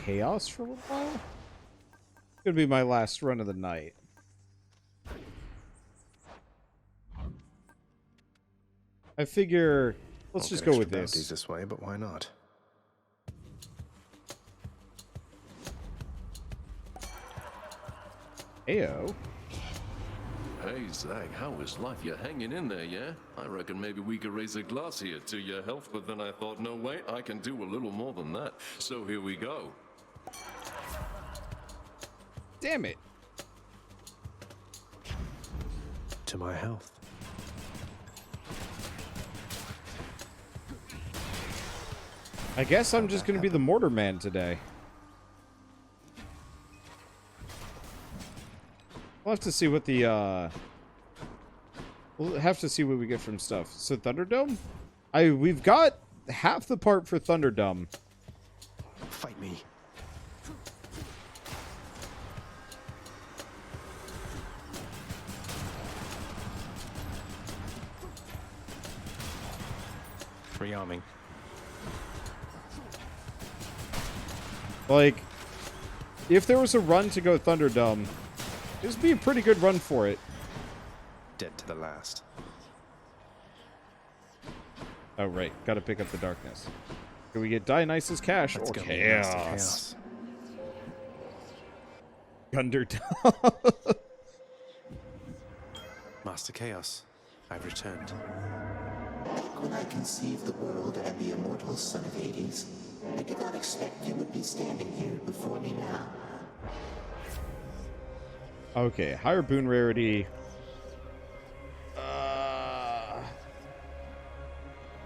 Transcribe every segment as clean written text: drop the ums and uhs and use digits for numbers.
Chaos for a little while. Gonna be my last run of the night. I figure let's just go with this. This way, but why not? Ayo. Hey, Zag, how is life? You're hanging in there, yeah? I reckon maybe we could raise a glass here to your health, but then I thought, no way, I can do a little more than that. So here we go. Damn it. To my health. I guess I'm just gonna be the mortar man today. We'll have to see what the we'll have to see what we get from stuff. So Thunderdome? We've got half the part for Thunderdome. Fight me. Rearming. Like, if there was a run to go Thunderdome, this would be a pretty good run for it. Dead to the last. Oh, right. Gotta pick up the darkness. Can we get Dionysus Cash or Chaos? Thunderdome. Master Chaos, I've returned. When I conceived the world and the immortal son of Hades, I did not expect you would be standing here before me now. Okay, higher boon rarity.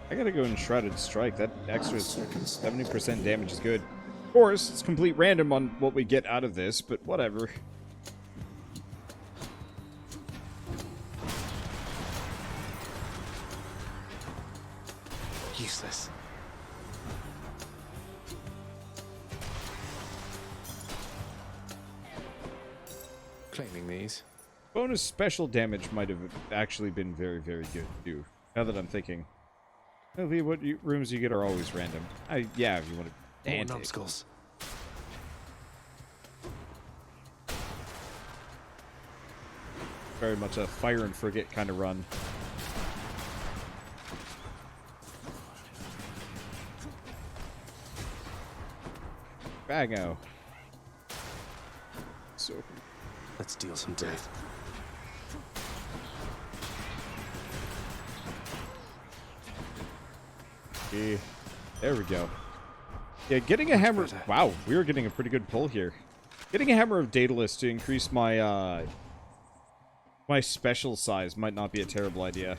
I gotta go in Shrouded Strike. That extra 70% damage is good. Of course, it's complete random on what we get out of this, but whatever. Useless. Claiming these. Bonus special damage might have actually been very, very good too. Now that I'm thinking. What rooms you get are always random. Yeah, if you want to. More numbskulls. Very much a fire and forget kind of run. Bago. So let's deal some death. Okay. There we go. Yeah, getting a hammer. Wow, we were getting a pretty good pull here. Getting a hammer of Daedalus to increase my my special size might not be a terrible idea.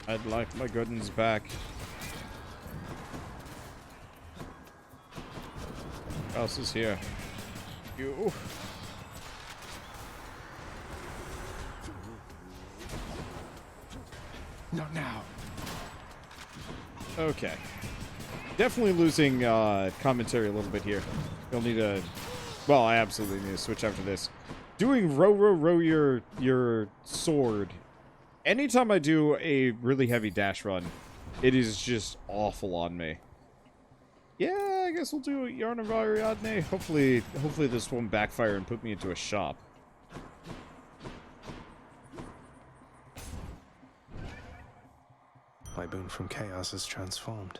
I'd like my good ones back. What else is here? You. Not now. Okay. Definitely losing commentary a little bit here. You'll need to... Well, I absolutely need to switch after this. Doing row your sword. Anytime I do a really heavy dash run, it is just awful on me. Yeah, I guess we'll do Yarn of Ariadne. Hopefully this won't backfire and put me into a shop. My boon from chaos is transformed.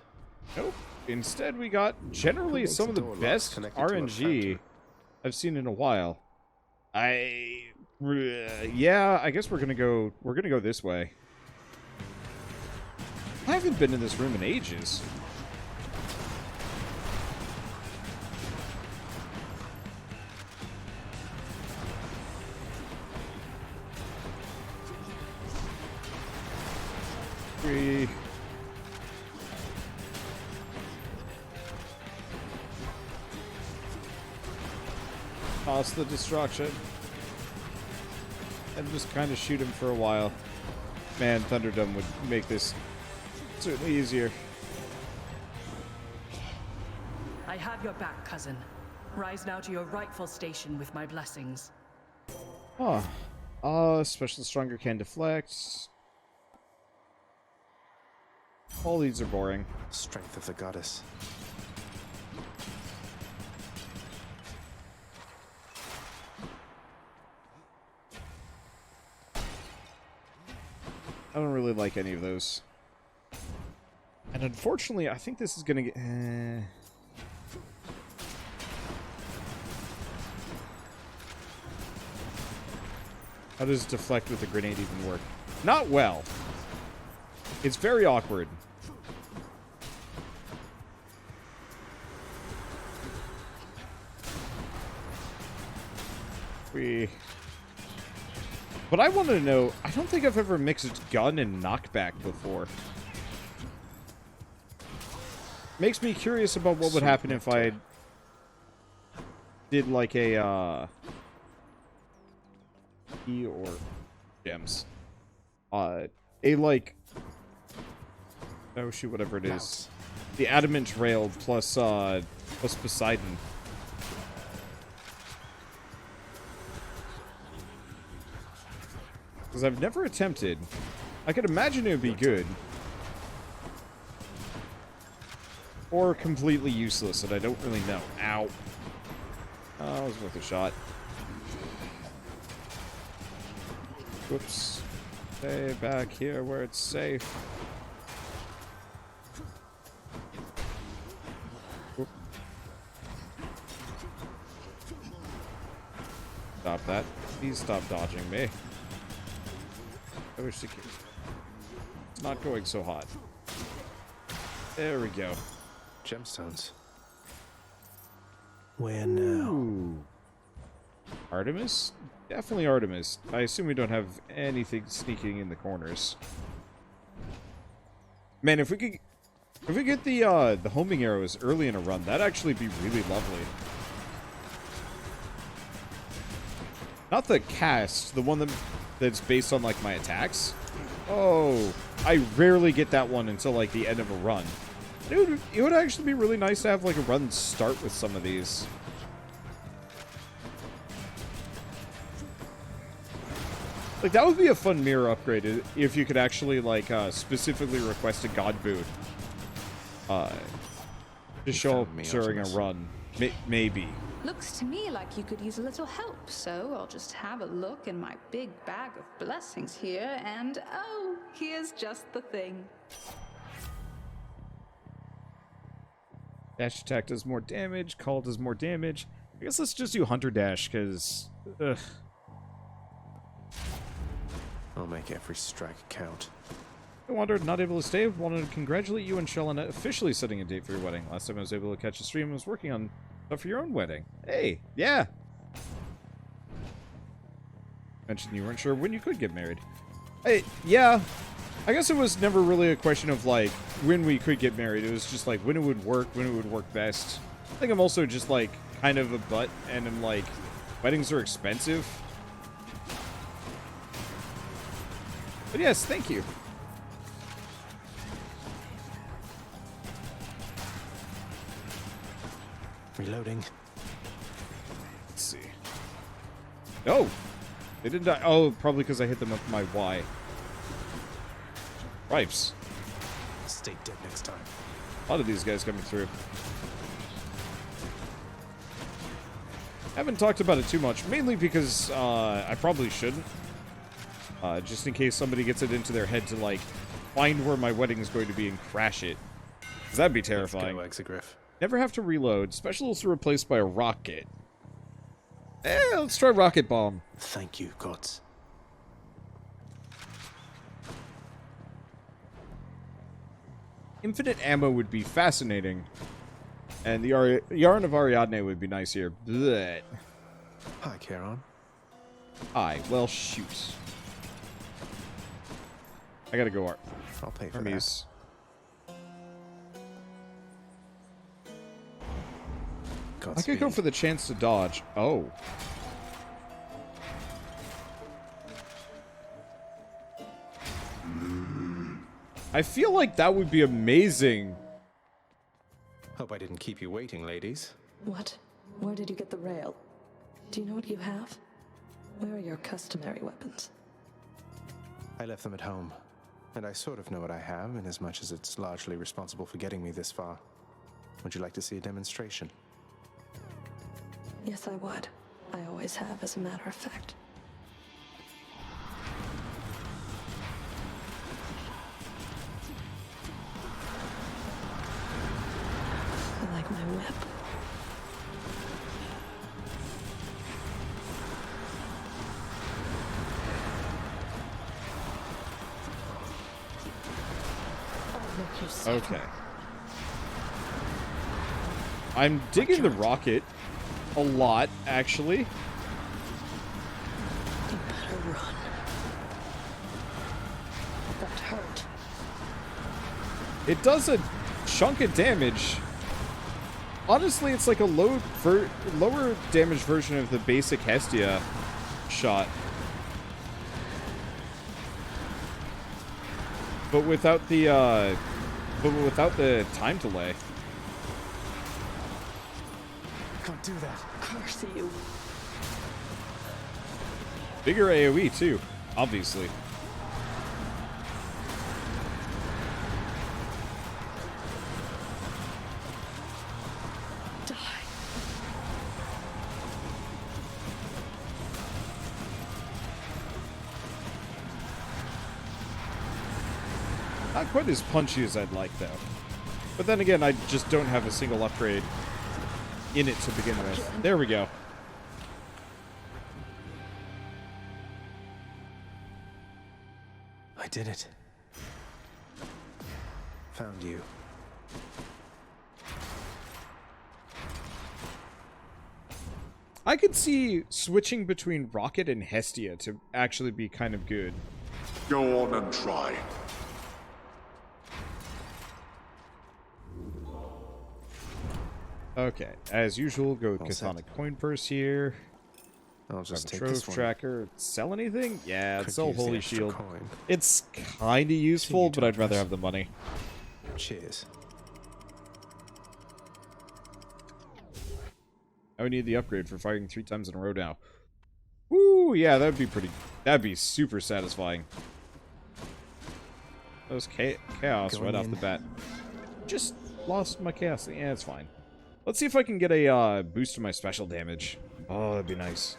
Nope. Instead, we got generally some of the best RNG I've seen in a while. Yeah, I guess we're gonna go this way. I haven't been in this room in ages. Toss the destruction. And just kind of shoot him for a while. Man, Thunderdome would make this certainly easier. I have your back, cousin. Rise now to your rightful station with my blessings. Huh. Special stronger can deflect. All these are boring. Strength of the goddess. I don't really like any of those. And unfortunately, I think this is gonna get... How does deflect with a grenade even work? Not well. It's very awkward. But I want to know, I don't think I've ever mixed gun and knockback before. Makes me curious about what would happen if I did like a, E or gems. A like, oh shoot, whatever it is. The adamant rail plus Poseidon. Because I've never attempted. I could imagine it would be good. Or completely useless, and I don't really know. Ow. Oh, it was worth a shot. Whoops. Stay back here where it's safe. Whoop. Stop that. Please stop dodging me. I wish to keep. It's not going so hot. There we go. Gemstones. Where now? Ooh. Artemis? Definitely Artemis. I assume we don't have anything sneaking in the corners. Man, if we get the homing arrows early in a run, that'd actually be really lovely. Not the cast, the one that's based on like my attacks. Oh, I rarely get that one until like the end of a run. It would actually be really nice to have like a run start with some of these. Like, that would be a fun mirror upgrade if you could actually, like, specifically request a god boon. To show up during a run. Maybe. Looks to me like you could use a little help, so I'll just have a look in my big bag of blessings here, and oh, here's just the thing. Dash attack does more damage, call does more damage. I guess let's just do Hunter Dash, because... Ugh. I'll make every strike count. I wandered, not able to stay. Wanted to congratulate you and Shell on officially setting a date for your wedding. Last time I was able to catch a stream, I was working on stuff for your own wedding. Hey, yeah. Mentioned you weren't sure when you could get married. Hey, yeah. I guess it was never really a question of, like, when we could get married. It was just, like, when it would work best. I think I'm also just, like, kind of a butt, and I'm like, weddings are expensive. But yes, thank you. Reloading. Let's see. Oh! They didn't die. Oh, probably because I hit them with my Y. Ripes. Stay dead next time. A lot of these guys coming through. Haven't talked about it too much, mainly because I probably shouldn't. Just in case somebody gets it into their head to, like, find where my wedding is going to be and crash it. 'Cause that'd be terrifying. Let's go, Exegriff. Never have to reload. Specials are replaced by a rocket. Let's try rocket bomb. Thank you, gods. Infinite ammo would be fascinating. And the Yarn of Ariadne would be nice here. Blech. Hi, Charon. Aye, well, shoot. I gotta go, I'll pay for Hermes. that. I could go for the chance to dodge. Oh. I feel like that would be amazing. Hope I didn't keep you waiting, ladies. What? Where did you get the rail? Do you know what you have? Where are your customary weapons? I left them at home. And I sort of know what I have, in as much as it's largely responsible for getting me this far. Would you like to see a demonstration? Yes, I would. I always have, as a matter of fact. I like my whip. Okay. I'm digging the rocket a lot, actually. You better run. That hurt. It does a chunk of damage. Honestly, it's like a lower damage version of the basic Hestia shot. But without the time delay. Can't do that. Curse you. Bigger AoE too, obviously. Die. Not quite as punchy as I'd like, though. But then again, I just don't have a single upgrade in it to begin with. There we go. I did it. Found you. I could see switching between Rocket and Hestia to actually be kind of good. Go on and try. Okay, as usual, go with All set. Chthonic Coin Purse here. I'll just Grab a take this Trove one. Tracker. Sell anything? Yeah, Could sell use the Holy extra Shield. coin. It's kind of useful, but I'd rather Thomas. have the money. Cheers. I would need the upgrade for firing 3 times in a row now. Woo, yeah, that'd be super satisfying. That was chaos Going right off in. the bat. Just lost my chaos. Yeah, it's fine. Let's see if I can get a boost to my special damage. Oh, that'd be nice.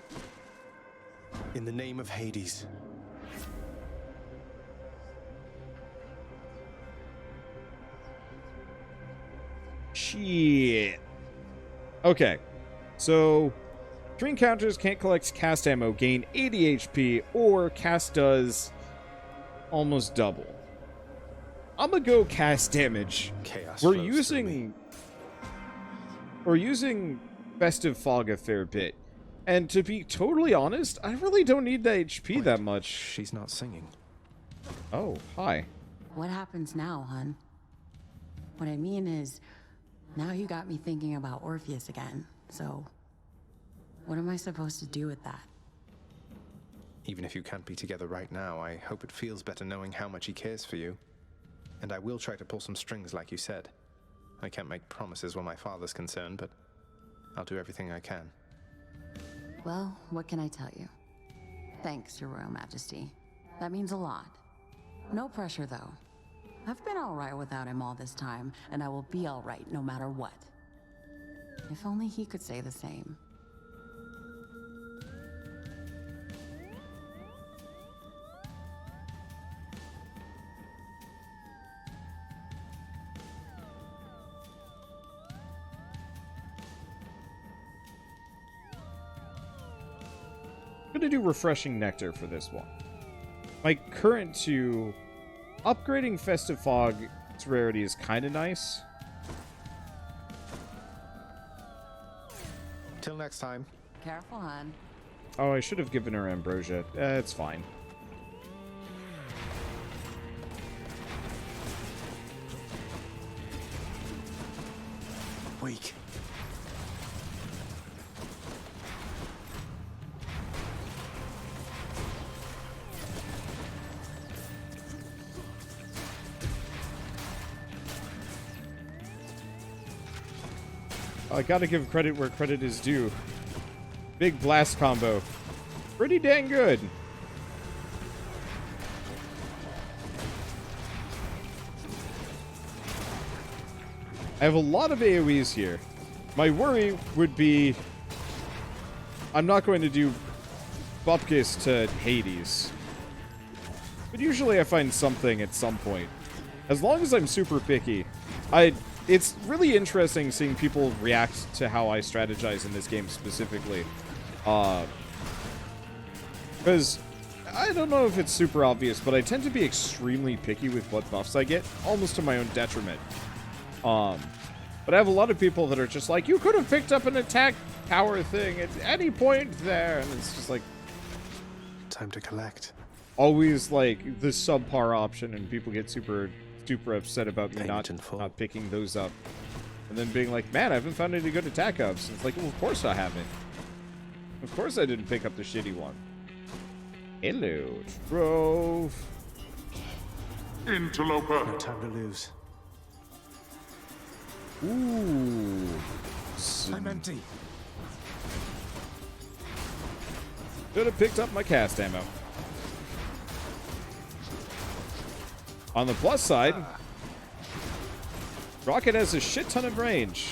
In the name of Hades. Shit. Okay. So, 3 encounters can't collect cast ammo, gain 80 HP, or cast does almost double. I'm gonna go cast damage. Chaos We're flows through me. using Festive Fog a fair bit. And to be totally honest, I really don't need the HP that much. She's not singing. Oh, hi. What happens now, hun? What I mean is, now you got me thinking about Orpheus again. So, what am I supposed to do with that? Even if you can't be together right now, I hope it feels better knowing how much he cares for you. And I will try to pull some strings like you said. I can't make promises where my father's concerned, but I'll do everything I can. Well, what can I tell you? Thanks, Your Royal Majesty. That means a lot. No pressure, though. I've been alright without him all this time, and I will be alright no matter what. If only he could say the same. I'm gonna do Refreshing Nectar for this one. My current 2, upgrading Festive Fog's rarity is kind of nice. Till next time. Careful, hun. Oh, I should have given her Ambrosia. It's fine. Weak. I gotta give credit where credit is due. Big blast combo. Pretty dang good. I have a lot of AoEs here. My worry would be I'm not going to do Bupkis to Hades. But usually I find something at some point. As long as I'm super picky, it's really interesting seeing people react to how I strategize in this game specifically. Because I don't know if it's super obvious, but I tend to be extremely picky with what buffs I get, almost to my own detriment. But I have a lot of people that are just like, you could have picked up an attack power thing at any point there, and it's just like, time to collect. Always like the subpar option, and people get super upset about me not picking those up, and then being like, man, I haven't found any good attack ups. And it's like, well, of course I haven't. Of course I didn't pick up the shitty one. Hello, Trove. Interloper. No time to lose. Ooh. I'm empty. Could have picked up my cast ammo. On the plus side, Rocket has a shit ton of range.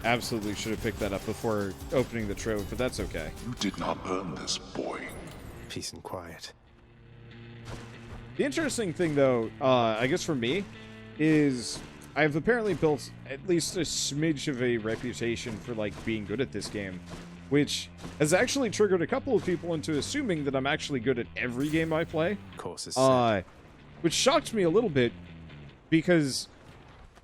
Absolutely should have picked that up before opening the trove, but that's okay. You did not earn this, boy. Peace and quiet. The interesting thing, though, I guess for me, is I've apparently built at least a smidge of a reputation for, like, being good at this game, which has actually triggered a couple of people into assuming that I'm actually good at every game I play. Of course, it's which shocked me a little bit, because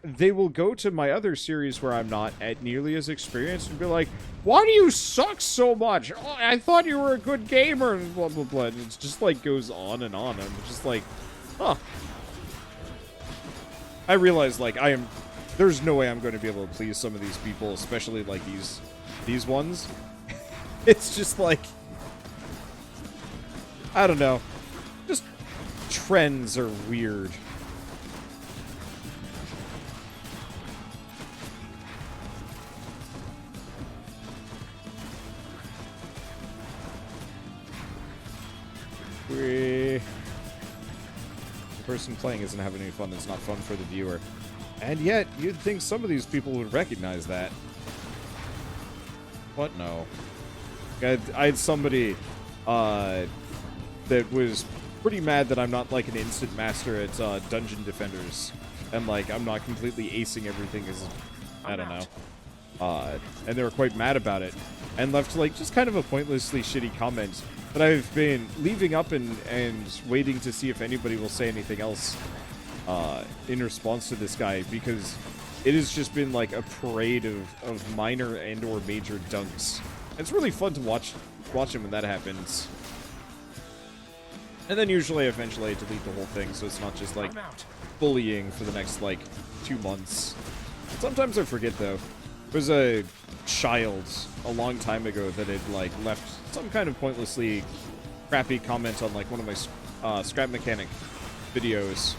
they will go to my other series where I'm not at nearly as experienced and be like, why do you suck so much? Oh, I thought you were a good gamer, and blah, blah, blah. And it's just, like, goes on and on. I'm just like, huh. I realize, like, there's no way I'm going to be able to please some of these people, especially, like, these ones. It's just, like, I don't know. Just trends are weird. The person playing isn't having any fun. It's not fun for the viewer. And yet, you'd think some of these people would recognize that. What? No. I had somebody that was pretty mad that I'm not like an instant master at Dungeon Defenders. And like, I'm not completely acing everything as, I don't know. And they were quite mad about it. And left like just kind of a pointlessly shitty comment that I've been leaving up and waiting to see if anybody will say anything else in response to this guy, because it has just been like a parade of minor and or major dunks. It's really fun to watch him when that happens. And then usually eventually I delete the whole thing, so it's not just like bullying for the next like 2 months. Sometimes I forget though. There was a child a long time ago that had like left some kind of pointlessly crappy comment on like one of my scrap mechanic videos.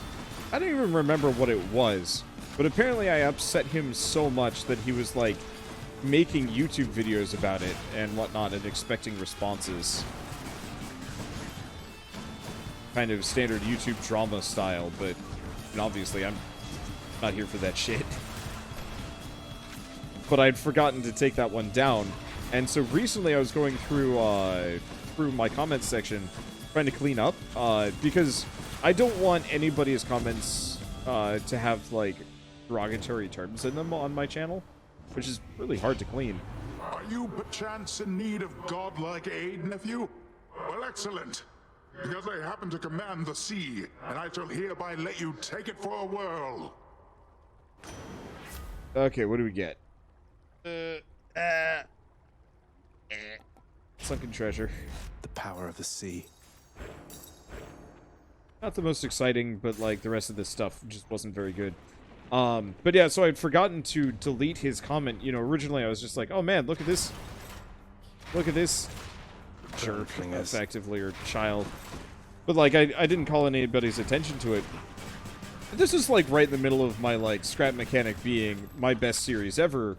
I don't even remember what it was, but apparently I upset him so much that he was like making YouTube videos about it and whatnot and expecting responses. Kind of standard YouTube drama style, but and obviously I'm not here for that shit. But I'd forgotten to take that one down, and so recently I was going through my comments section trying to clean up because I don't want anybody's comments to have like derogatory terms in them on my channel, which is really hard to clean. Are you perchance in need of godlike aid, nephew? Well, excellent. Because I happen to command the sea, and I shall hereby let you take it for a whirl. Okay, what do we get? Sunken treasure. The power of the sea. Not the most exciting, but like the rest of this stuff just wasn't very good. But yeah, so I'd forgotten to delete his comment. You know, originally I was just like, oh man, look at this. Look at this jerk, effectively, or child. But like, I didn't call anybody's attention to it. This is like right in the middle of my like scrap mechanic being my best series ever.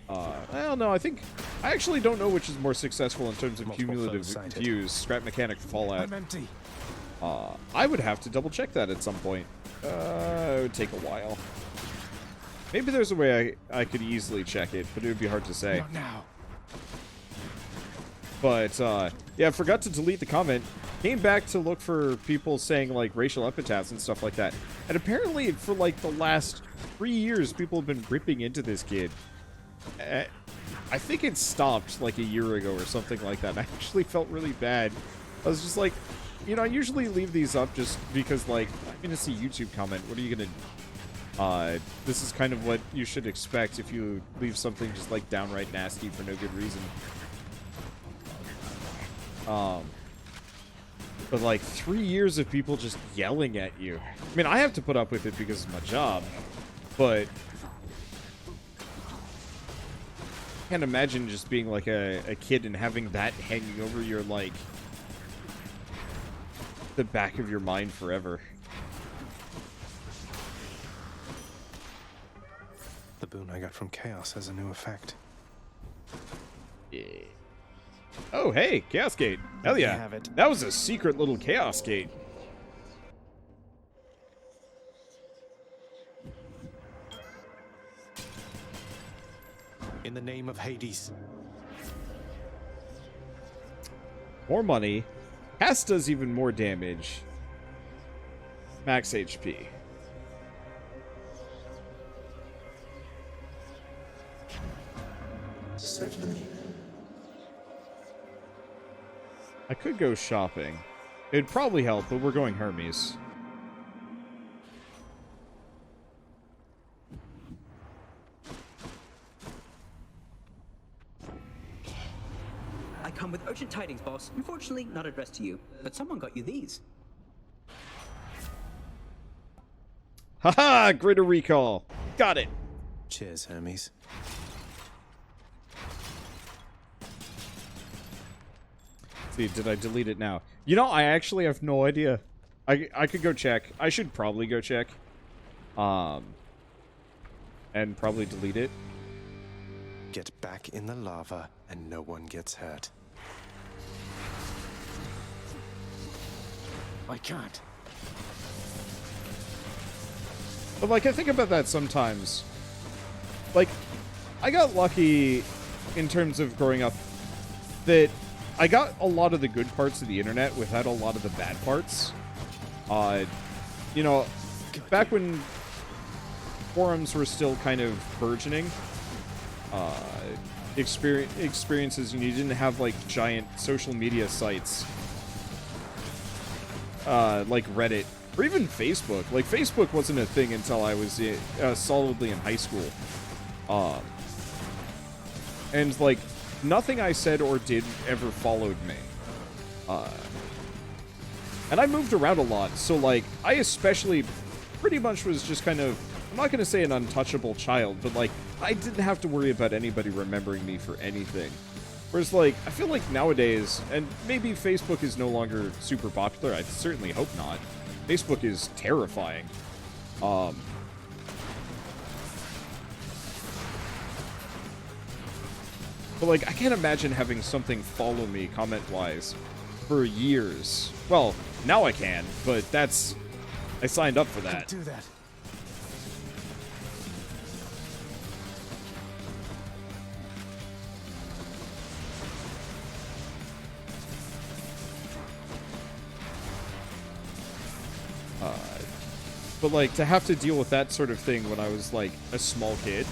I don't know, I think I actually don't know which is more successful in terms of Multiple cumulative foes sighted. views, Scrap Mechanic, Fallout. I'm empty. I would have to double check that at some point. It would take a while. Maybe there's a way I could easily check it, but it would be hard to say. Not now. But, yeah, I forgot to delete the comment. Came back to look for people saying, like, racial epithets and stuff like that. And apparently, for, like, the last 3 years, people have been ripping into this kid. I think it stopped, like, a year ago or something like that. I actually felt really bad. I was just like, you know, I usually leave these up just because, like, I'm gonna see YouTube comment. What are you gonna... this is kind of what you should expect if you leave something just, like, downright nasty for no good reason. But like 3 years of people just yelling at you. I mean, I have to put up with it because it's my job, but I can't imagine just being like a kid and having that hanging over your, like, the back of your mind forever. The boon I got from Chaos has a new effect. Yeah. Oh, hey, Chaos Gate. Hell yeah. Have it. That was a secret little Chaos Gate. In the name of Hades. More money. Cast does even more damage. Max HP. Certainly. I could go shopping. It'd probably help, but we're going Hermes. I come with urgent tidings, boss. Unfortunately, not addressed to you, but someone got you these. Haha! Greater recall. Got it. Cheers, Hermes. See, did I delete it now? You know, I actually have no idea. I could go check. I should probably go check. And probably delete it. Get back in the lava and no one gets hurt. I can't. But, like, I think about that sometimes. Like, I got lucky in terms of growing up that I got a lot of the good parts of the internet without a lot of the bad parts. You know, back when forums were still kind of burgeoning, experiences, and you didn't have, like, giant social media sites like Reddit, or even Facebook. Like, Facebook wasn't a thing until I was solidly in high school. And, like, nothing I said or did ever followed me. And I moved around a lot, so, like, I especially pretty much was just kind of, I'm not going to say an untouchable child, but, like, I didn't have to worry about anybody remembering me for anything. Whereas, like, I feel like nowadays, and maybe Facebook is no longer super popular, I certainly hope not. Facebook is terrifying. But, like, I can't imagine having something follow me comment-wise for years. Well, now I can, but that's... I signed up for that. Do that. But, like, to have to deal with that sort of thing when I was, like, a small kid.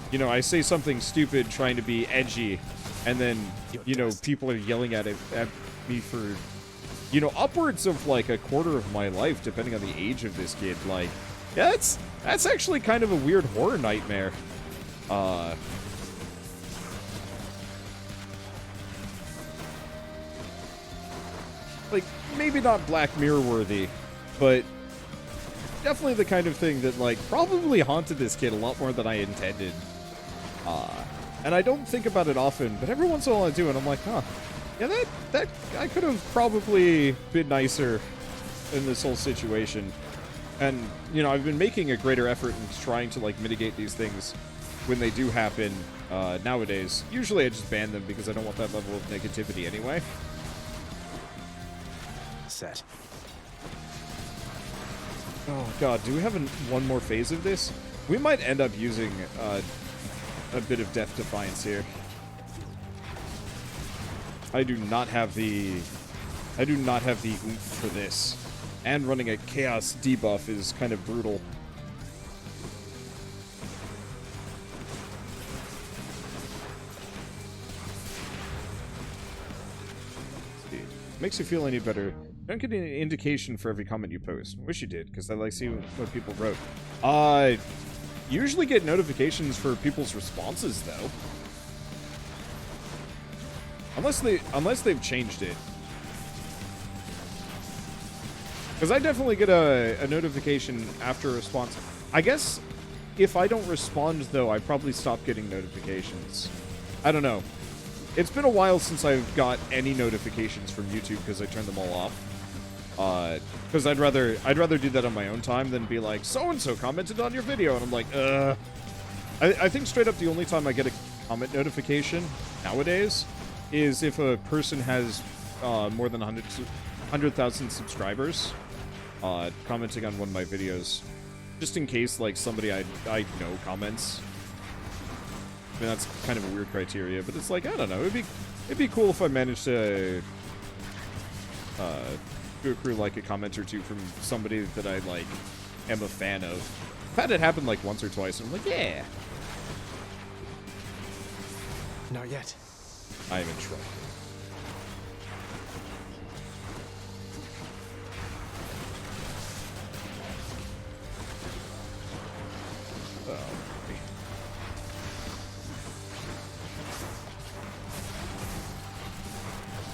You know, I say something stupid trying to be edgy, and then, you know, people are yelling at me for, you know, upwards of, like, a quarter of my life, depending on the age of this kid. Like, yeah, that's actually kind of a weird horror nightmare. Like, maybe not Black Mirror worthy, but definitely the kind of thing that, like, probably haunted this kid a lot more than I intended. And I don't think about it often, but every once in a while I do, and I'm like, huh, yeah, that I could have probably been nicer in this whole situation. And, you know, I've been making a greater effort in trying to, like, mitigate these things when they do happen nowadays. Usually I just ban them because I don't want that level of negativity anyway. Set. Oh god, do we have one more phase of this? We might end up using a bit of Death Defiance here. I do not have the oomph for this. And running a Chaos debuff is kind of brutal. Makes you feel any better. Don't get an indication for every comment you post. Wish you did, because I like seeing what people wrote. Usually get notifications for people's responses, though. Unless they've changed it. Because I definitely get a notification after a response. I guess if I don't respond, though, I probably stop getting notifications. I don't know. It's been a while since I've got any notifications from YouTube because I turned them all off. Because I'd rather do that on my own time than be like, so-and-so commented on your video, and I'm like, I think straight up the only time I get a comment notification nowadays is if a person has more than 100,000 subscribers commenting on one of my videos. Just in case, like, somebody I know comments. I mean, that's kind of a weird criteria, but it's like, I don't know, it'd be cool if I managed to accrue like a comment or two from somebody that I like am a fan of. I've had it happen like once or twice, and I'm like, yeah. Not yet. I am in trouble.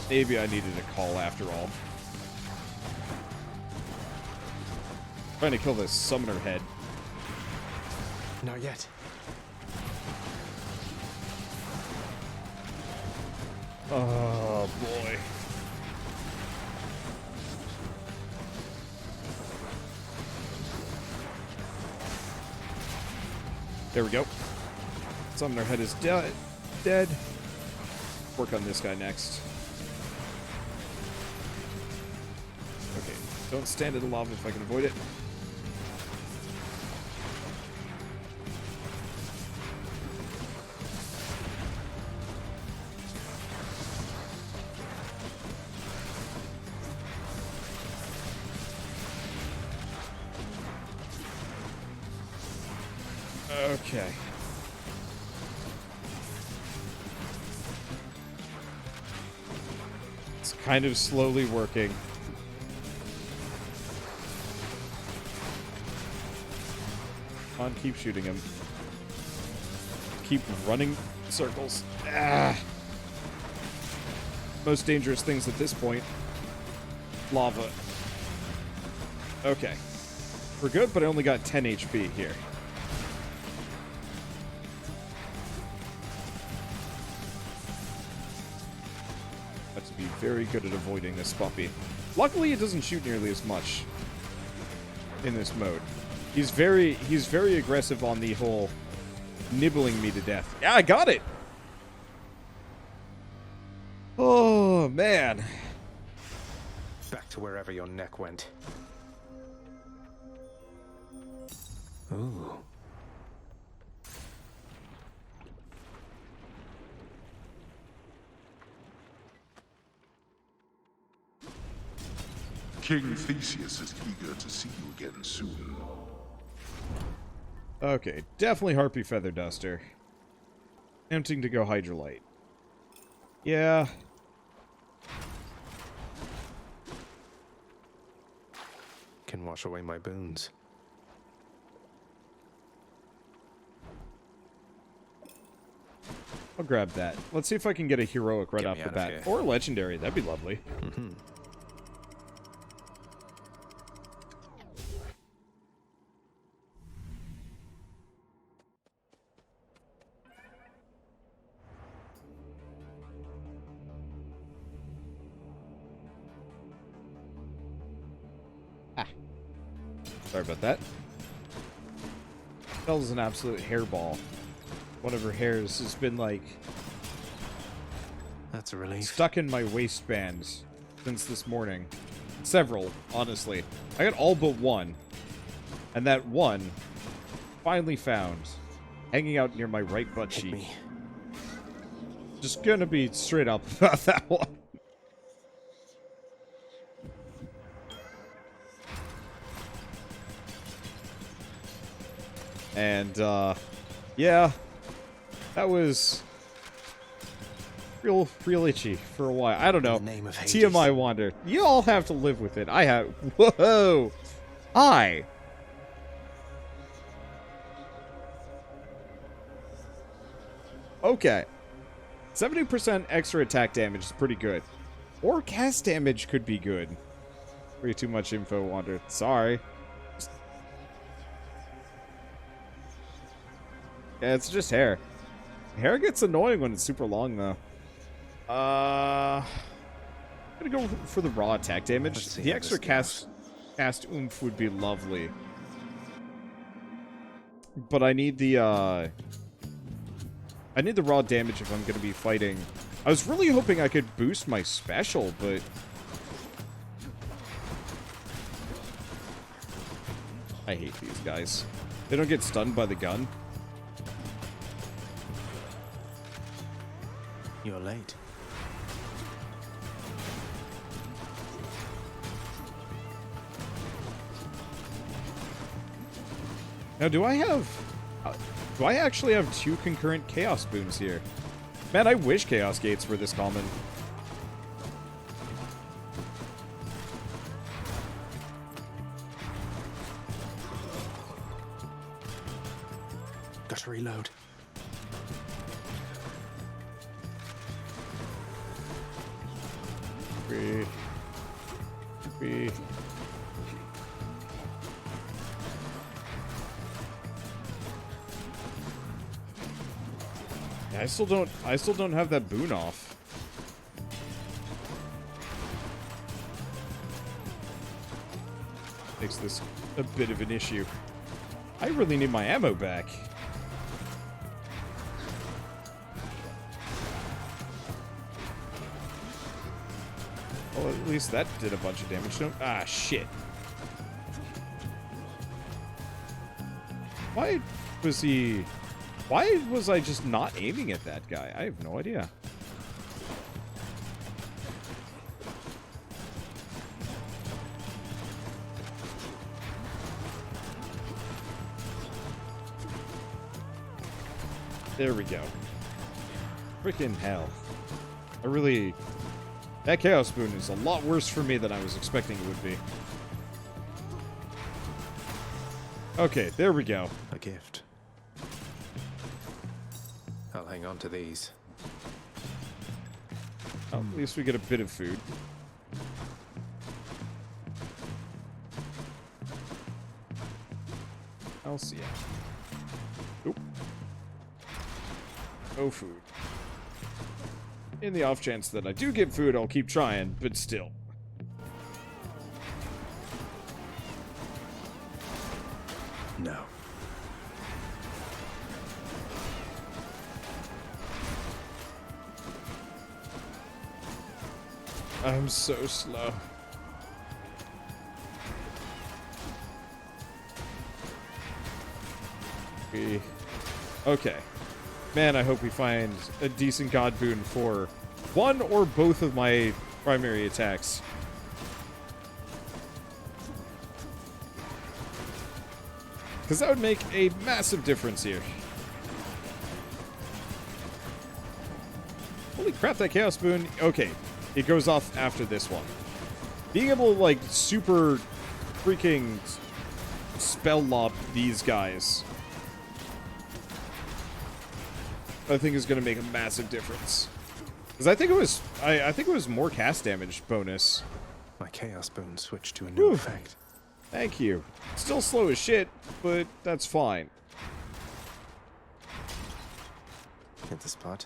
Maybe I needed a call after all. Trying to kill this summoner head. Not yet. Oh boy. There we go. Summoner head is dead. Work on this guy next. Okay, don't stand in the lava if I can avoid it. Okay. It's kind of slowly working. Come on, keep shooting him. Keep running circles. Ah! Most dangerous things at this point. Lava. Okay. We're good, but I only got 10 HP here. To be very good at avoiding this puppy. Luckily, it doesn't shoot nearly as much in this mode. He's very aggressive on the whole nibbling me to death. Yeah, I got it. Oh man. Back to wherever your neck went. Ooh. King Theseus is eager to see you again soon. Okay, definitely Harpy Feather Duster. Tempting to go Hydrolite. Yeah. Can wash away my boons. I'll grab that. Let's see if I can get a heroic right Get off me the out of bat. here. Or legendary. That'd be lovely. Mm-hmm. Sorry about that. That was an absolute hairball. one of her hairs has been, like, That's a relief. stuck in my waistband since this morning. Several, honestly. I got all but one. And that one, finally found, hanging out near my right butt cheek. Me. Just gonna be straight up about that one. And, yeah, that was real itchy for a while. I don't know. In the name of Hades. TMI Wander. You all have to live with it. I have. Whoa! Hi! Okay. 70% extra attack damage is pretty good. Or cast damage could be good. Way too much info, Wander. Sorry. Yeah, it's just hair. Hair gets annoying when it's super long, though. I'm gonna go for the raw attack damage. The extra cast oomph would be lovely. But I need the raw damage if I'm gonna be fighting. I was really hoping I could boost my special, but I hate these guys. They don't get stunned by the gun. You're late. Now, do I actually have 2 concurrent Chaos Boons here? Man, I wish Chaos Gates were this common. Got to reload. Free. Yeah, I still don't have that boon off. Makes this a bit of an issue. I really need my ammo back. Well, at least that did a bunch of damage. No, ah, shit. Why was I just not aiming at that guy? I have no idea. There we go. Freaking hell. That Chaos Boon is a lot worse for me than I was expecting it would be. Okay, there we go. A gift. I'll hang on to these. Oh, at least we get a bit of food. I'll see ya. Oop. No food. In the off chance that I do get food, I'll keep trying, but still. No. I'm so slow. Okay. Man, I hope we find a decent God Boon for one or both of my primary attacks. Because that would make a massive difference here. Holy crap, that Chaos Boon. Okay, it goes off after this one. Being able to, like, super freaking spell lob these guys, I think is going to make a massive difference. Because I think it was more cast damage bonus. My Chaos Boon switched to a new effect. Thank you. Still slow as shit, but that's fine. Hit the spot.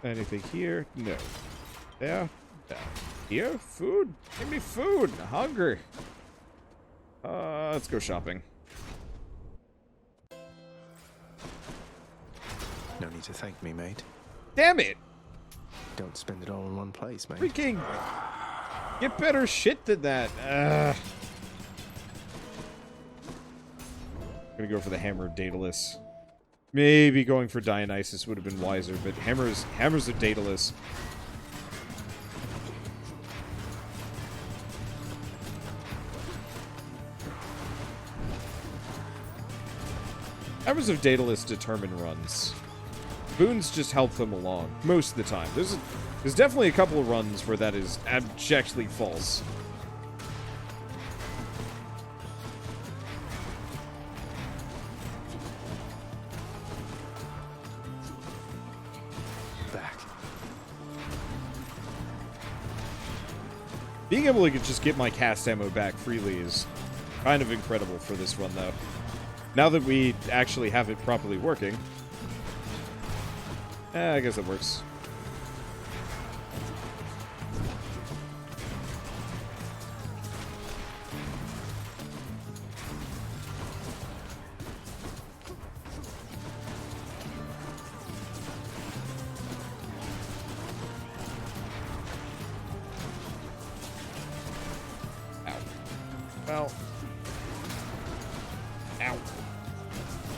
Anything here? No. There? Down. Here? Food? Give me food! I'm hungry. Let's go shopping. to thank me, mate. Damn it! Don't spend it all in one place, mate. Freaking get better shit than that. Gonna go for the Hammer of Daedalus. Maybe going for Dionysus would have been wiser, but hammers of Daedalus. Hammers of Daedalus determine runs. Boons just help them along most of the time. There's definitely a couple of runs where that is abjectly false. Back. Being able to just get my cast ammo back freely is kind of incredible for this run, though. Now that we actually have it properly working. I guess it works. Ow. Well. Ow.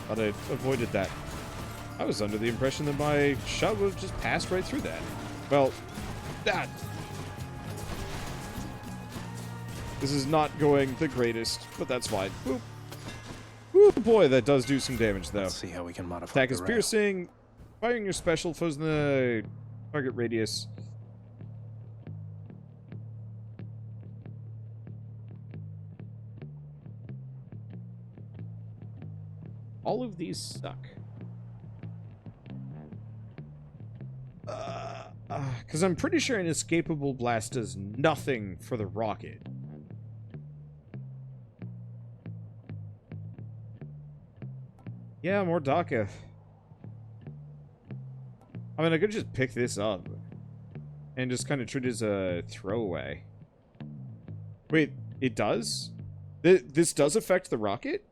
Thought I avoided that. I was under the impression that my shot would have just passed right through that. Well, that. This is not going the greatest, but that's fine. Boop. Ooh, boy, that does do some damage, though. Let's see how we can modify Attack is the rail. piercing. Firing your special foes in the target radius. All of these suck. Because I'm pretty sure an escapable blast does nothing for the rocket. Yeah, more DACA. I mean, I could just pick this up and just kind of treat it as a throwaway. Wait, it does? This does affect the rocket?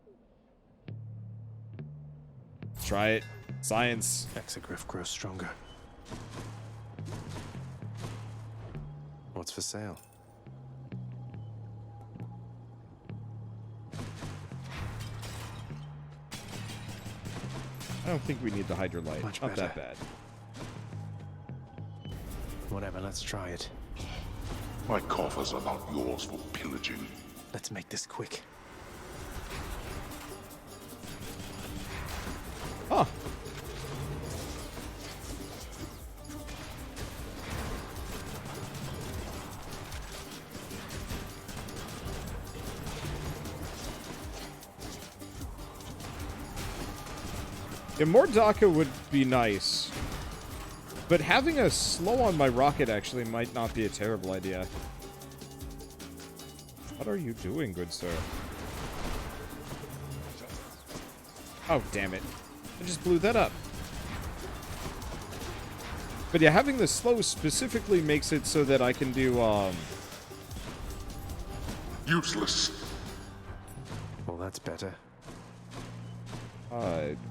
Try it. Science. Exogryph grows stronger. What's for sale? I don't think we need the Hydra light. Much Not that better. bad. Whatever, let's try it. My coffers are not yours for pillaging. Let's make this quick. Huh. Yeah, more DACA would be nice. But having a slow on my rocket actually might not be a terrible idea. What are you doing, good sir? Oh, damn it. I just blew that up. But yeah, having the slow specifically makes it so that I can do, Useless. Well, that's better.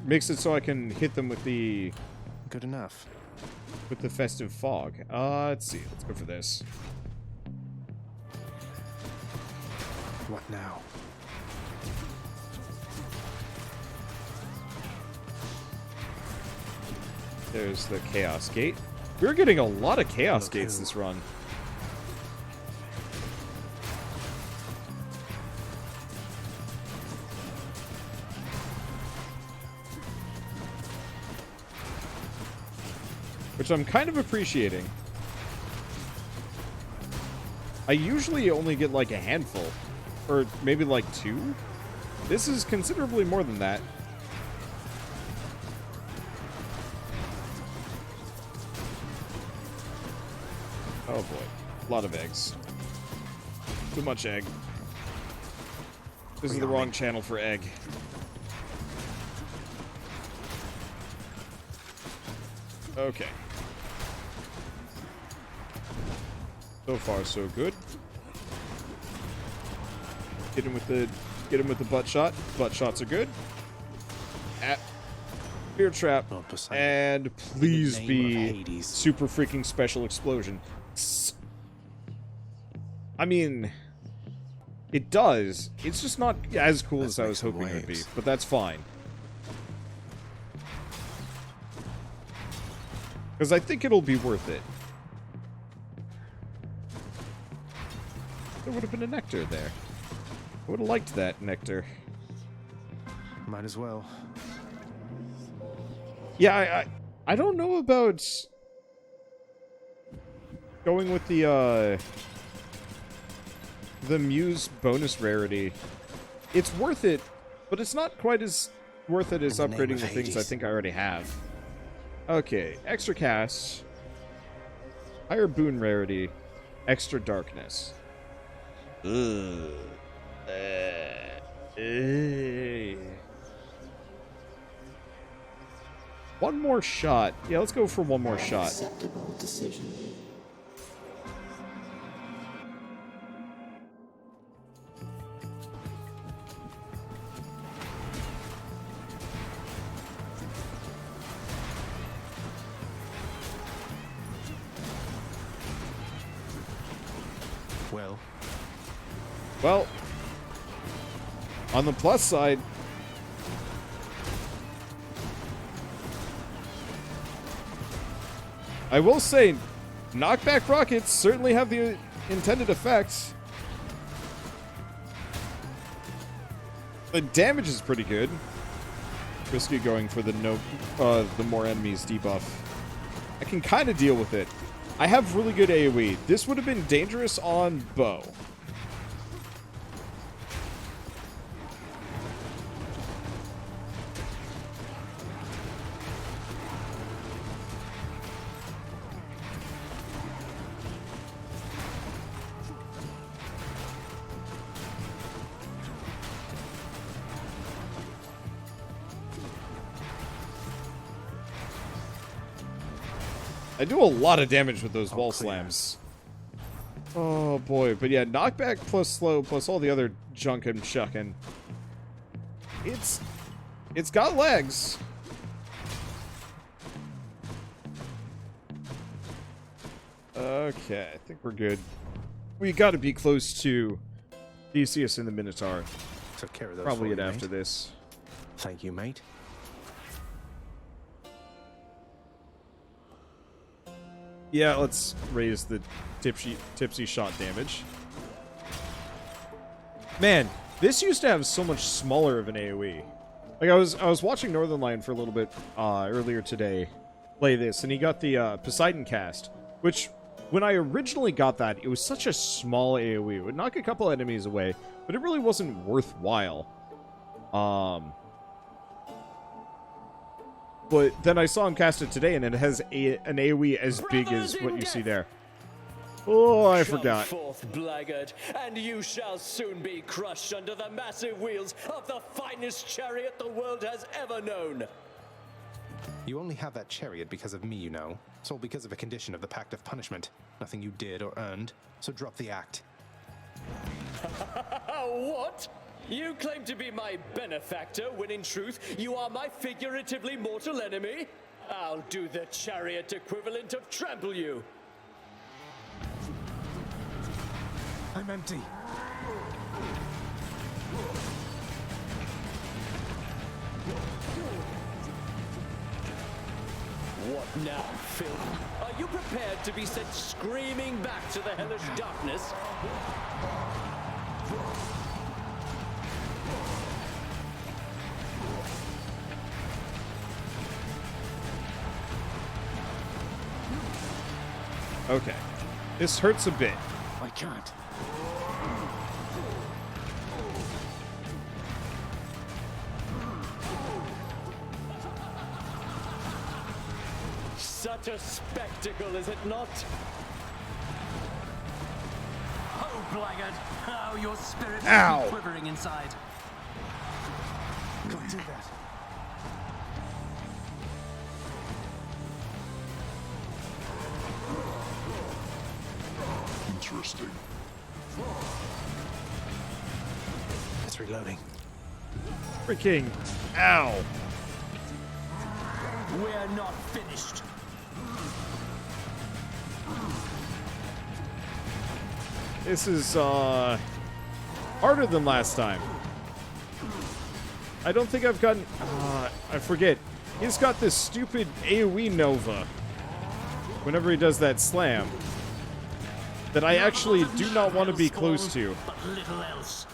makes it so I can hit them with the... Good enough. With the festive fog. Let's see. Let's go for this. What now? There's the Chaos Gate. We're getting a lot of Chaos Gates this run. Which I'm kind of appreciating. I usually only get like a handful. Or maybe like 2. This is considerably more than that. Oh boy. A lot of eggs. Too much egg. This is the wrong channel for egg. Okay. So far, so good. Get him with the butt shot. Butt shots are good. Fear trap, Lord Poseidon. and please name be of Hades. super freaking special explosion. I mean, it does. It's just not as cool Let's as I make was some hoping it would be, waves. but that's fine. Because I think it'll be worth it. There would have been a nectar there. I would have liked that nectar. Might as well. Yeah, I don't know about going with the Muse bonus rarity. It's worth it, but it's not quite as worth it as In the name upgrading of the things I Hades. think I already have. Okay, extra cast, higher boon rarity, extra darkness. Ugh. One more shot. Yeah, let's go for one more shot. Acceptable decision. Well, on the plus side, I will say, knockback rockets certainly have the intended effects. The damage is pretty good. Risky going for the more enemies debuff. I can kind of deal with it. I have really good AoE. This would have been dangerous on bow. I do a lot of damage with those wall slams. Oh boy, but yeah, knockback plus slow plus all the other junk I'm chucking. It's got legs. Okay, I think we're good. We got to be close to Theseus and the Minotaur. Took care of those Probably for it you, after mate. this. Thank you, mate. Yeah, let's raise the tipsy shot damage. Man, this used to have so much smaller of an AoE. Like I was watching Northern Lion for a little bit earlier today play this, and he got the Poseidon cast, which when I originally got that, it was such a small AoE. It would knock a couple enemies away, but it really wasn't worthwhile. But then I saw him cast it today, and it has an AoE as big as what you see there. Oh, I forgot. Come forth, blackguard, and you shall soon be crushed under the massive wheels of the finest chariot the world has ever known. You only have that chariot because of me, you know. It's all because of a condition of the Pact of Punishment. Nothing you did or earned, so drop the act. What? You claim to be my benefactor, when in truth, you are my figuratively mortal enemy? I'll do the chariot equivalent of trample you. I'm empty. What now, Phil? Are you prepared to be sent screaming back to the hellish darkness? Okay. This hurts a bit. I can't. Such a spectacle, is it not? Oh, blackguard! How your spirit Ow. must be quivering inside. Don't do that. Interesting. It's reloading. Freaking. Ow. We're not finished. This is harder than last time. I don't think I've gotten... I forget. He's got this stupid AoE Nova whenever he does that slam that I actually do not want to be close to. But little else.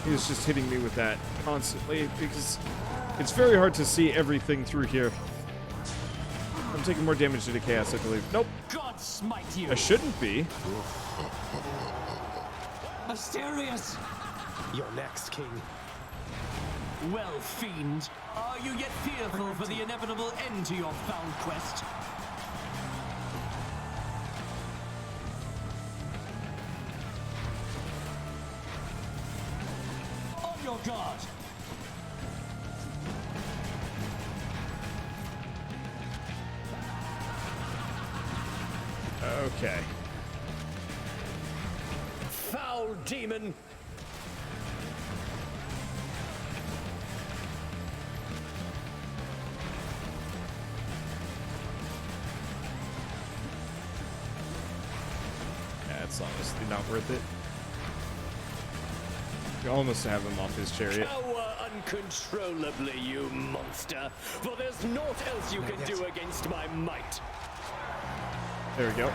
He's just hitting me with that constantly because it's very hard to see everything through here. I'm taking more damage to the chaos, I believe. Nope. God smite you. I shouldn't be. Asterius. You're next, King. Well, fiend, are you yet fearful for the inevitable end to your foul quest? On your guard. Okay. Foul demon. That's honestly not worth it. You almost have him off his chariot. Power uncontrollably, you monster, for there's naught else you can do against my might. There we go.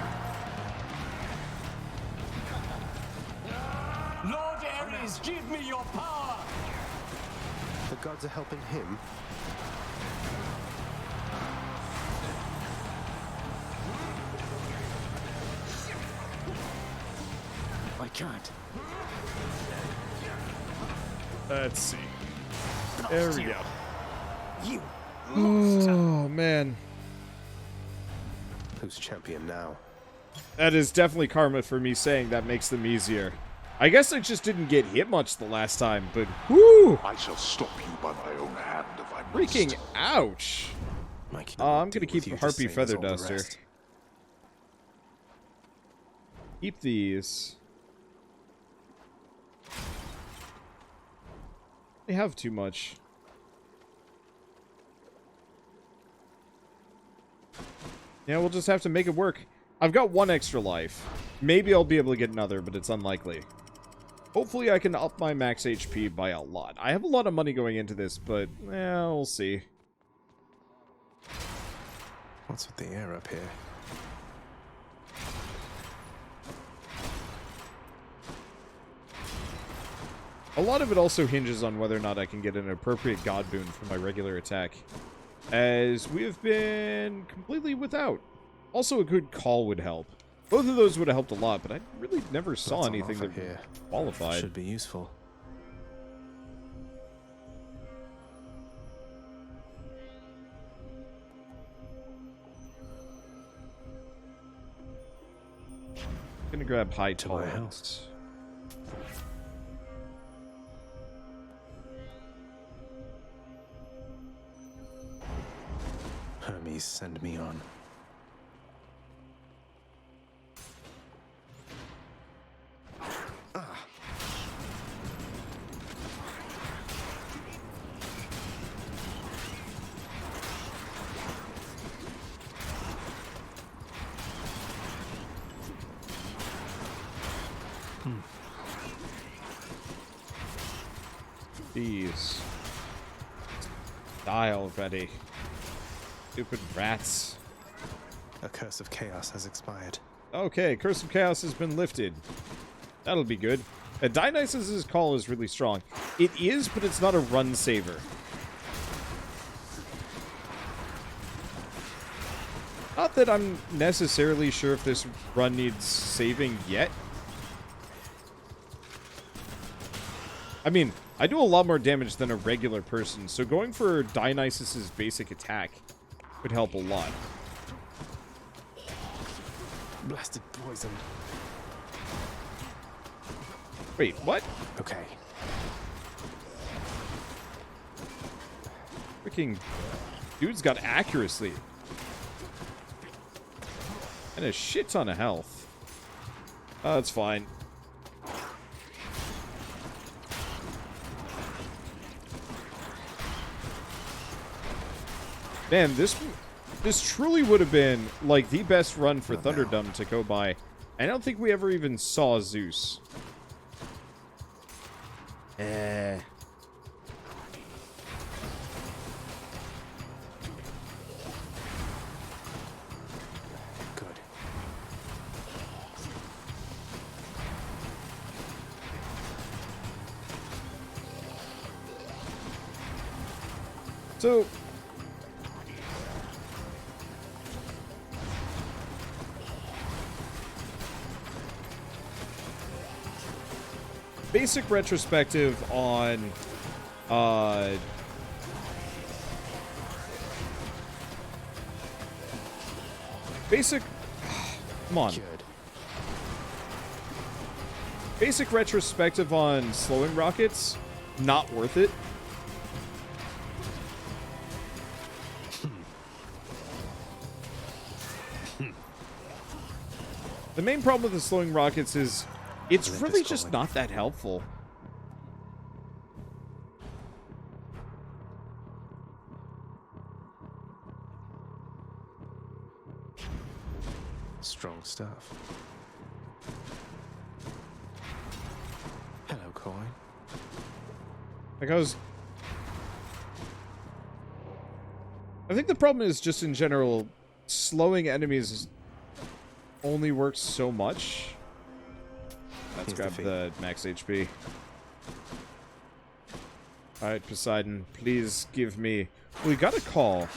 Lord Ares, give me your power! The gods are helping him. I can't. Let's see. There we go. You Oh, man. Who's champion now? That is definitely karma for me saying that makes them easier. I guess I just didn't get hit much the last time, but whoo! I shall stop you by my own hand if I must. Freaking ouch! I'm gonna keep the Harpy Feather Duster. Keep these. They have too much. Yeah, we'll just have to make it work. I've got one extra life. Maybe I'll be able to get another, but it's unlikely. Hopefully I can up my max HP by a lot. I have a lot of money going into this, but, we'll see. What's with the air up here? A lot of it also hinges on whether or not I can get an appropriate god boon for my regular attack, as we have been completely without. Also, a good call would help. Both of those would have helped a lot, but I really never saw anything that here qualified. Should be useful. I'm gonna grab high tolerance. Hermes, send me on. Jeez. Die already. Stupid rats. A curse of chaos has expired. Okay, Curse of Chaos has been lifted. That'll be good. Dionysus' call is really strong. It is, but it's not a run saver. Not that I'm necessarily sure if this run needs saving yet. I mean, I do a lot more damage than a regular person, so going for Dionysus' basic attack would help a lot. Blasted poison. Wait, what? Okay. fucking dude's got accuracy. And a shit ton of health. That's fine. Man, this truly would have been, like, the best run for Thunderdome to go by. I don't think we ever even saw Zeus. Good. So... basic retrospective on basic come on. Good. Basic retrospective on slowing rockets, not worth it. The main problem with the slowing rockets is it's Olympus really just calling. not that helpful. Strong stuff. Hello, coin. Like I think the problem is just in general, slowing enemies only works so much. Let's grab the max HP. Alright, Poseidon, please give me... We got a call.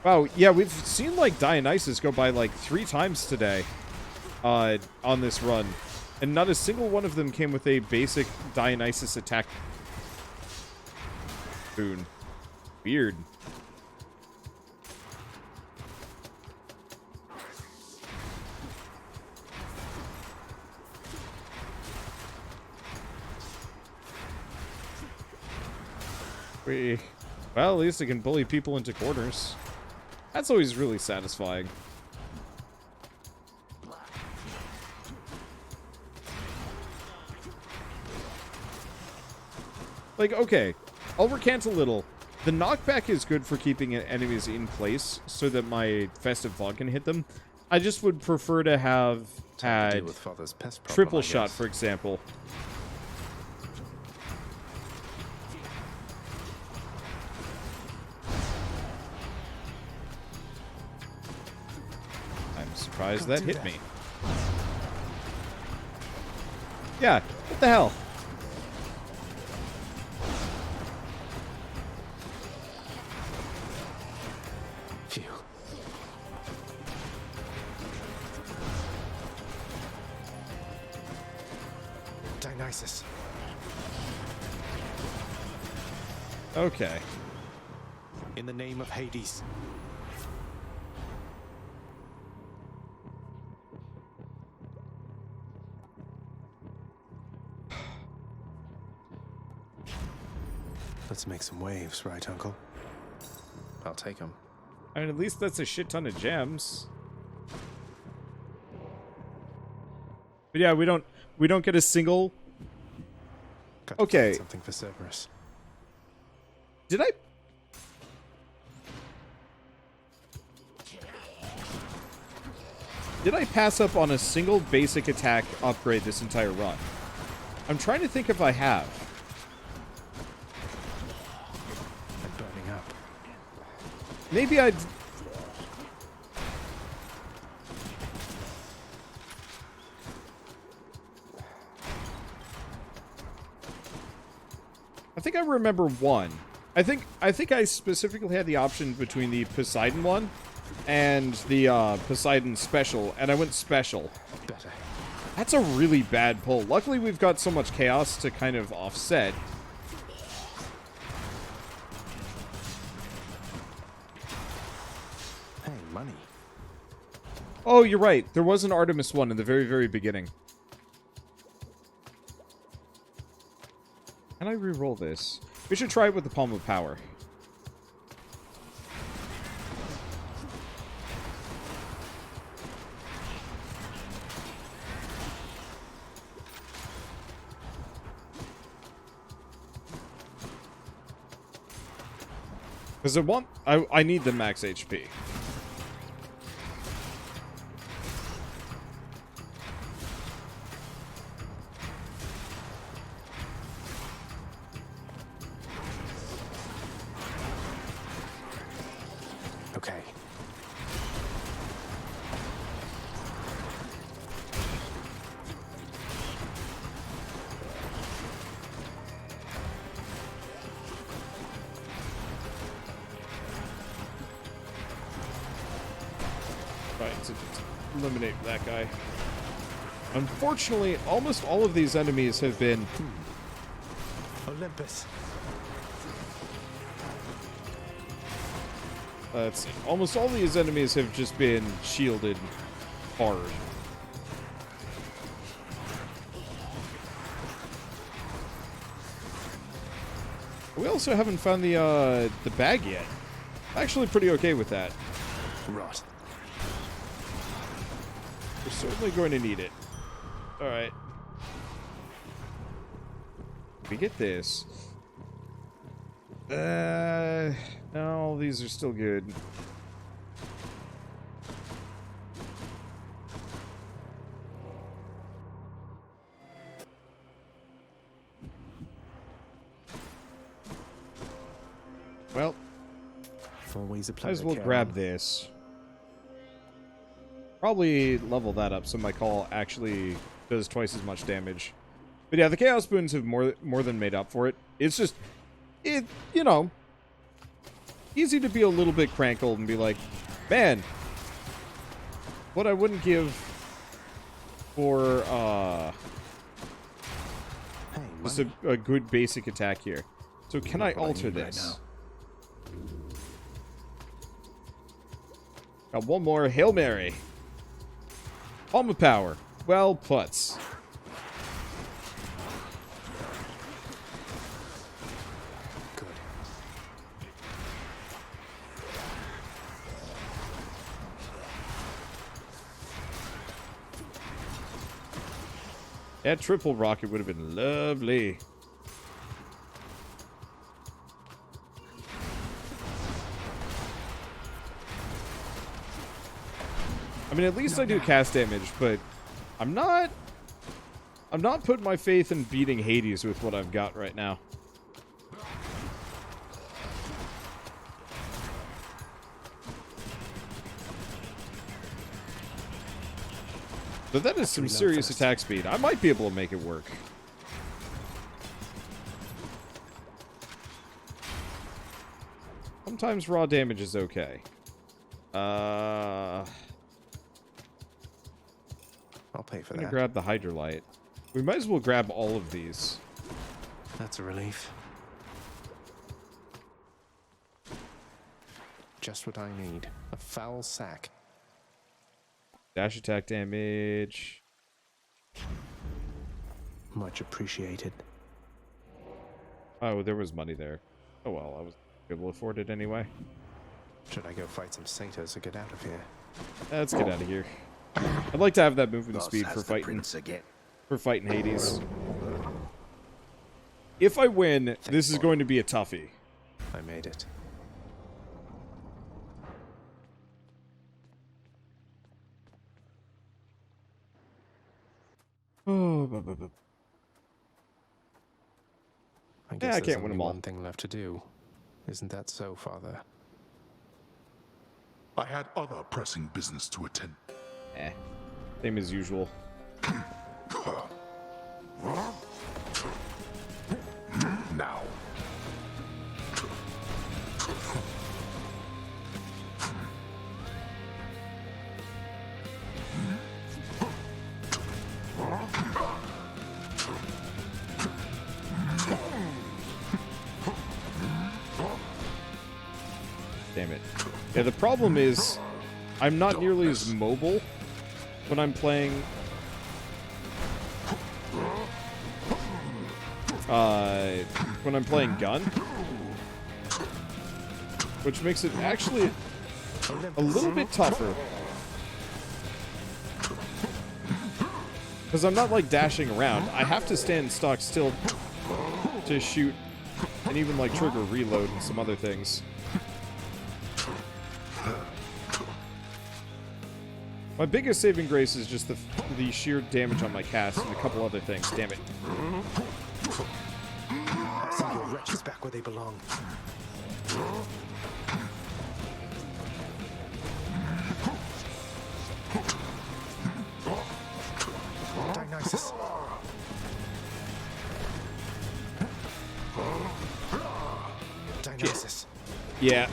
Wow, yeah, we've seen, like, Dionysus go by, like, 3 times today. On this run. And not a single one of them came with a basic Dionysus attack boon. Weird. Well, at least it can bully people into corners. That's always really satisfying. Like, okay, I'll recant a little. The knockback is good for keeping enemies in place so that my Festive Fog can hit them. I just would prefer to have had with Father's pest problem, triple I shot, guess. for example. I'm surprised that hit me. Yeah, what the hell? Phew. Dionysus. Okay. In the name of Hades. Let's make some waves, right, Uncle? I'll take them. I mean, at least that's a shit ton of gems. But yeah, we don't get a single. Got to Okay. find something for Cerberus. Did I? Did I pass up on a single basic attack upgrade this entire run? I'm trying to think if I have. I'm burning up. Maybe I... I think I remember one. I think I specifically had the option between the Poseidon one and the Poseidon special, and I went special. Better. That's a really bad pull. Luckily, we've got so much chaos to kind of offset. Hey, money. Oh, you're right. There was an Artemis one in the very, very beginning. Can I re-roll this? We should try it with the Palm of Power. Because I need the max HP. Okay. Right, to eliminate that guy. Unfortunately, almost all of these enemies have been... Olympus. almost all these enemies have just been shielded hard. We also haven't found the bag yet. Actually pretty okay with that. Rot. We're certainly going to need it. Alright. We get this. No, these are still good. Well, always a might pleasure. as well grab this. Probably level that up so my call actually does twice as much damage. But yeah, the Chaos Boons have more than made up for it. It's just, you know, easy to be a little bit crankled and be like, man, what I wouldn't give for just a good basic attack here. So can I alter this? Got one more. Hail Mary. Palm of Power. Well, putz. Good. That triple rocket would have been lovely. I mean, at least I do cast damage, but I'm not putting my faith in beating Hades with what I've got right now. But that is some serious attack speed. I might be able to make it work. Sometimes raw damage is okay. I'll pay for I'm that. gonna grab the HYDRA light. We might as well grab all of these. That's a relief. Just what I need. A foul sack. Dash attack damage. Much appreciated. Oh, there was money there. Oh well, I was able to afford it anyway. Should I go fight some satyrs or get out of here? Let's get out of here. I'd like to have that movement speed for fighting Hades. If I win, this is going to be a toughie. I made it. Oh, I guess I there's can't win only them all. one thing left to do. Isn't that so, Father? I had other pressing business to attend. Same as usual. Now. Damn it. Yeah, the problem is I'm not nearly as mobile when I'm playing when I'm playing gun, which makes it actually a little bit tougher. Because I'm not like dashing around. I have to stand stock still to shoot and even like trigger reload and some other things. My biggest saving grace is just the sheer damage on my cast and a couple other things. Damn it. Send your wretches back where they belong. Dionysus. Dionysus. Yeah.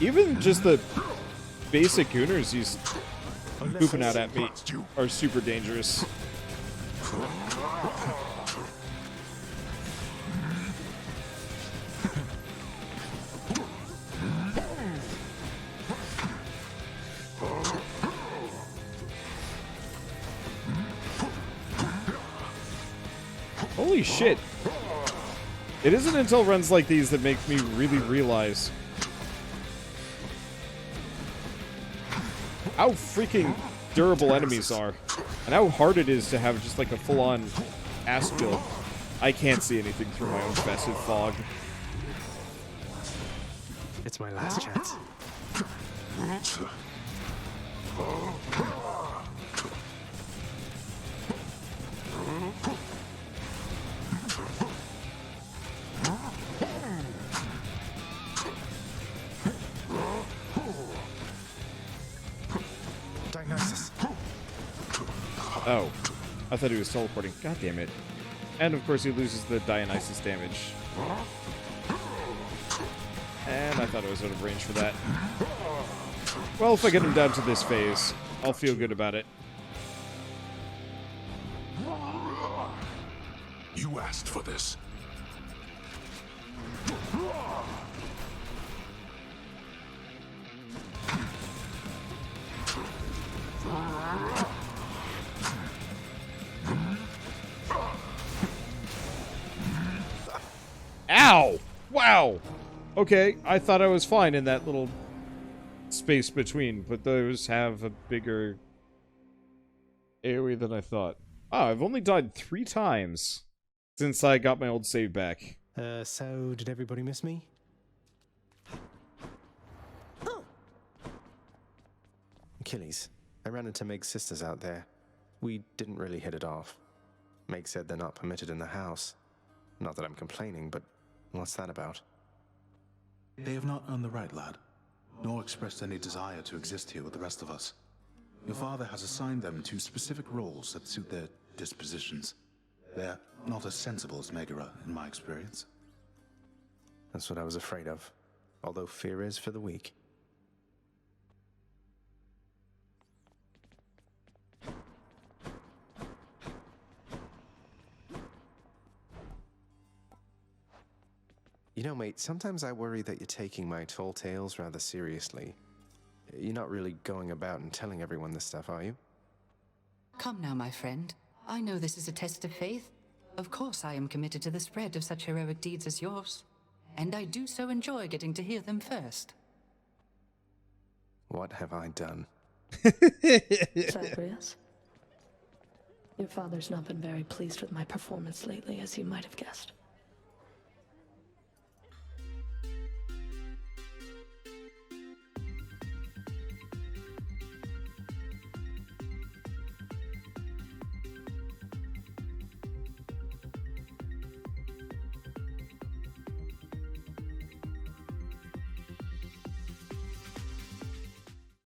Even just the basic gooners he's pooping out at me are super dangerous. Holy shit. It isn't until runs like these that make me really realize how freaking durable enemies are, and how hard it is to have just like a full-on ass build. I can't see anything through my own massive fog. It's my last chance. Dionysus. Oh, I thought he was teleporting. God damn it. And of course he loses the Dionysus damage. And I thought I was out of range for that. Well, if I get him down to this phase, I'll feel good about it. You asked for this. Ow! Wow! Okay, I thought I was fine in that little space between, but those have a bigger AoE than I thought. Oh, I've only died 3 times since I got my old save back. So did everybody miss me? Achilles, I ran into Meg's sisters out there. We didn't really hit it off. Meg said they're not permitted in the house. Not that I'm complaining, but what's that about? They have not earned the right, lad, nor expressed any desire to exist here with the rest of us. Your father has assigned them to specific roles that suit their dispositions. They're not as sensible as Megara, in my experience. That's what I was afraid of. Although fear is for the weak. You know, mate, sometimes I worry that you're taking my tall tales rather seriously. You're not really going about and telling everyone this stuff, are you? Come now, my friend. I know this is a test of faith. Of course I am committed to the spread of such heroic deeds as yours. And I do so enjoy getting to hear them first. What have I done? Cerberus, your father's not been very pleased with my performance lately, as you might have guessed.